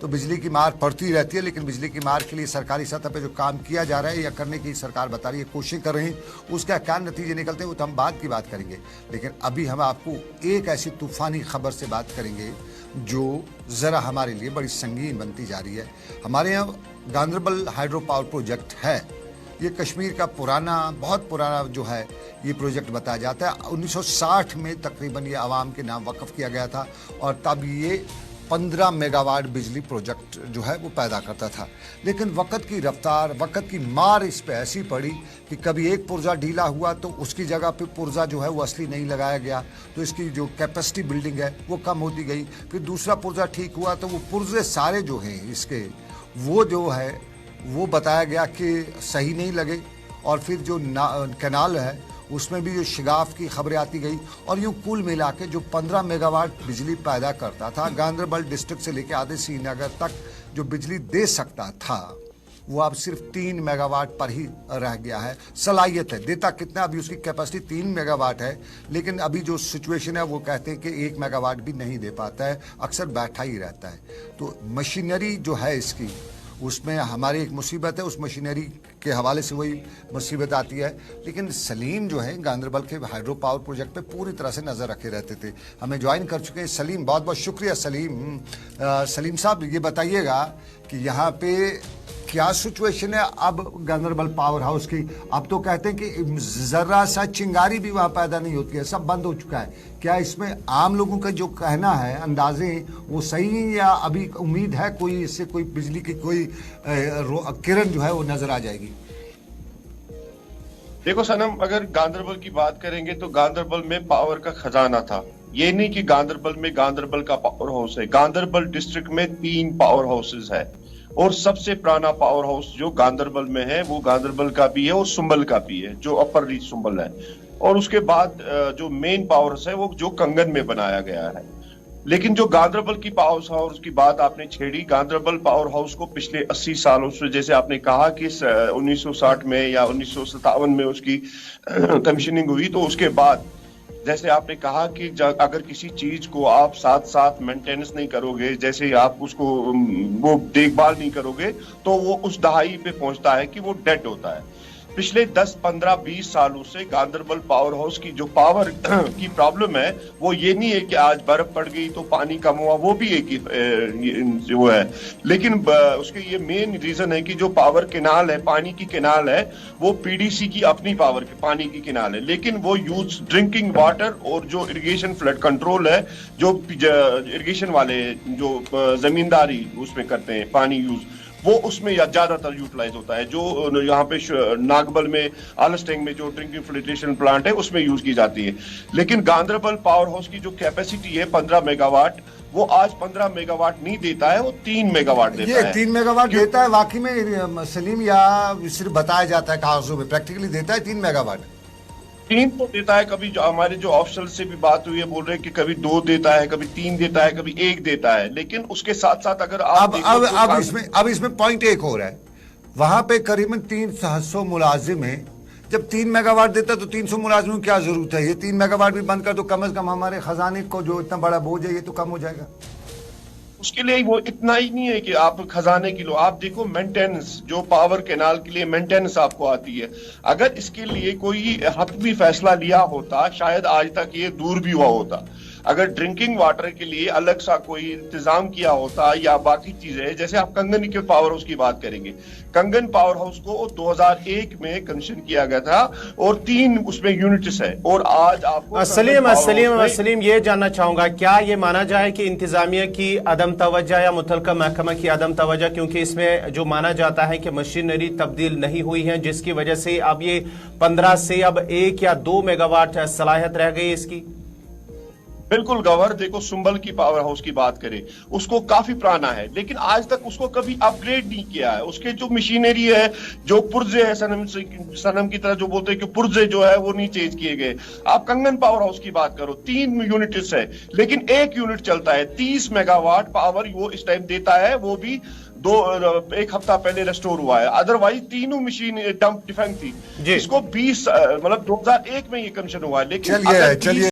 तो बिजली की मार पड़ती रहती है, लेकिन बिजली की मार के लिए सरकारी सतह पे जो काम किया जा रहा है या करने की सरकार बता रही है, कोशिश कर रही है, उसका क्या नतीजे निकलते हैं वो तो हम बाद की बात करेंगे। लेकिन अभी हम आपको एक ऐसी तूफानी खबर से बात करेंगे जो ज़रा हमारे लिए बड़ी संगीन बनती जा रही है। हमारे यहाँ गांधरबल हाइड्रो पावर प्रोजेक्ट है। ये कश्मीर का बहुत पुराना जो है ये प्रोजेक्ट बताया जाता है। 1960 में तकरीबन ये आवाम के नाम वक़्फ़ किया गया था और तब ये 15 मेगावाट बिजली प्रोजेक्ट जो है वो पैदा करता था। लेकिन वक़्त की रफ्तार, वक़्त की मार इस पे ऐसी पड़ी कि कभी एक पुर्जा ढीला हुआ तो उसकी जगह पे पुर्जा जो है वो असली नहीं लगाया गया, तो इसकी जो कैपेसिटी बिल्डिंग है वो कम होती गई। फिर दूसरा पुर्जा ठीक हुआ तो वो पुर्जे सारे जो हैं इसके वो जो है वो बताया गया कि सही नहीं लगे, और फिर जो कैनाल है उसमें भी जो शिगाफ की खबरें आती गई, और यूँ कुल मिला के जो 15 मेगावाट बिजली पैदा करता था, गांधरबल डिस्ट्रिक्ट से लेकर आधे श्रीनगर तक जो बिजली दे सकता था, वो अब सिर्फ 3 मेगावाट पर ही रह गया है। सलाहियत है, देता कितना, अभी उसकी कैपेसिटी 3 मेगावाट है, लेकिन अभी जो सिचुएशन है वो कहते हैं कि 1 मेगावाट भी नहीं दे पाता है, अक्सर बैठा ही रहता है। तो मशीनरी जो है इसकी, उसमें हमारी एक मुसीबत है, उस मशीनरी के हवाले से वही मुसीबत आती है। लेकिन सलीम जो है गांधरबल के हाइड्रो पावर प्रोजेक्ट पे पूरी तरह से नज़र रखे रहते थे, हमें ज्वाइन कर चुके हैं सलीम। बहुत बहुत शुक्रिया सलीम। सलीम साहब ये बताइएगा कि यहाँ पे क्या सिचुएशन है अब गांधरबल पावर हाउस की। अब तो कहते हैं कि जरा सा चिंगारी भी वहाँ पैदा नहीं होती है, सब बंद हो चुका है। क्या इसमें आम लोगों का जो कहना है, अंदाजे वो सही है, या अभी उम्मीद है कोई इससे कोई बिजली की कोई किरण जो है वो नजर आ जाएगी? देखो सनम, अगर गांधरबल की बात करेंगे तो गांधरबल में पावर का खजाना था। ये नहीं कि गांधरबल में गांधरबल का पावर हाउस है। गांधरबल डिस्ट्रिक्ट में 3 पावर हाउसेस है, और सबसे पुराना पावर हाउस जो गांधरबल में है वो गांधरबल का भी है और सुंबल का भी है, जो अपर रीच सुंबल है। और उसके बाद जो मेन पावर हाउस है वो जो कंगन में बनाया गया है। लेकिन जो गांधरबल की पावर हाउस की बात आपने छेड़ी, गांधरबल पावर हाउस को पिछले 80 सालों से, जैसे आपने कहा कि 1960 में या 1957 में उसकी कमीशनिंग हुई, तो उसके बाद जैसे आपने कहा कि अगर किसी चीज को आप साथ साथ मेंटेनेंस नहीं करोगे, जैसे आप उसको वो देखभाल नहीं करोगे, तो वो उस दहाई पे पहुंचता है कि वो डेड होता है। पिछले 10, 15, 20 सालों से गांधरबल पावर हाउस की जो पावर की प्रॉब्लम है वो ये नहीं है कि आज बर्फ पड़ गई तो पानी कम हुआ, वो भी एक ही वो है। लेकिन उसके ये मेन रीजन है कि जो पावर कैनाल है, पानी की कैनाल है, वो पीडीसी की अपनी पावर की पानी की कैनाल है, लेकिन वो यूज ड्रिंकिंग वाटर और जो इरिगेशन फ्लड कंट्रोल है, जो इरिगेशन वाले जो जमींदारी उसमें करते हैं पानी यूज, वो उसमें ज्यादातर यूटिलाइज होता है। जो यहाँ पे नागबल में आलस्टेंग में जो ड्रिंकिंग फिल्ट्रेशन प्लांट है उसमें यूज की जाती है। लेकिन गांधरबल पावर हाउस की जो कैपेसिटी है 15 मेगावाट, वो आज 15 मेगावाट नहीं देता है, वो 3 मेगावाट देता है। ये 3 मेगावाट देता है वाकई में सलीम, या सिर्फ बताया जाता है कागजों में? प्रैक्टिकली देता है 3 मेगावाट? 3 तो देता है। कभी जो हमारे जो ऑफिशियल से भी बात हुई है, बोल रहे हैं कि कभी 2 देता है, कभी 3 देता है, कभी 1 देता है। लेकिन उसके साथ साथ अगर आप अब इसमें पॉइंट एक हो रहा है, वहां पे करीबन 300 मुलाजिम है। जब 3 मेगावाट देता है तो 300 मुलाजिमों की क्या जरूरत है? ये 3 मेगावाट भी बंद कर दो, कम से कम हमारे खजाने को जो इतना बड़ा बोझ है ये तो कम हो जाएगा। उसके लिए वो इतना ही नहीं है कि आप खजाने की लो, आप देखो मेंटेनेंस, जो पावर कैनाल के लिए मेंटेनेंस आपको आती है। अगर इसके लिए कोई हतमी फैसला लिया होता, शायद आज तक ये दूर भी हुआ होता। अगर ड्रिंकिंग वाटर के लिए अलग सा कोई इंतजाम किया होता या बाकी चीजें, जैसे आप कंगन के पावर हाउस की बात करेंगे, कंगन पावर हाउस को 2001 में कमीशन किया गया था और 3 उसमें यूनिट्स है। और आज आपको सलीम ये जानना चाहूंगा, क्या ये माना जाए कि इंतजामिया की अदम तवज्जो या मुतलका महकमा की अदम तवज्जो, क्योंकि इसमें जो माना जाता है कि मशीनरी तब्दील नहीं हुई है, जिसकी वजह से अब ये 15 से अब 1 या 2 मेगावाट सलाहियत रह गई इसकी? बिल्कुल गवर, देखो सुंबल की पावर हाउस की बात करें, उसको काफी पुराना है, लेकिन आज तक उसको कभी अपग्रेड नहीं किया है। उसके जो मशीनरी है, जो पुर्जे है, सनम की तरह जो बोलते हैं कि पुर्जे जो है वो नहीं चेंज किए गए। आप कंगन पावर हाउस की बात करो, 3 यूनिट्स है, लेकिन 1 यूनिट चलता है। 30 मेगावाट पावर वो इस टाइम देता है, वो भी 1 हफ्ता पहले रेस्टोर हुआ है। अदरवाइज तीनों मशीन डंप डिफेक्ट थी। इसको 20 मतलब 2001 में ये कमीशन हुआ है। लेकिन चलिए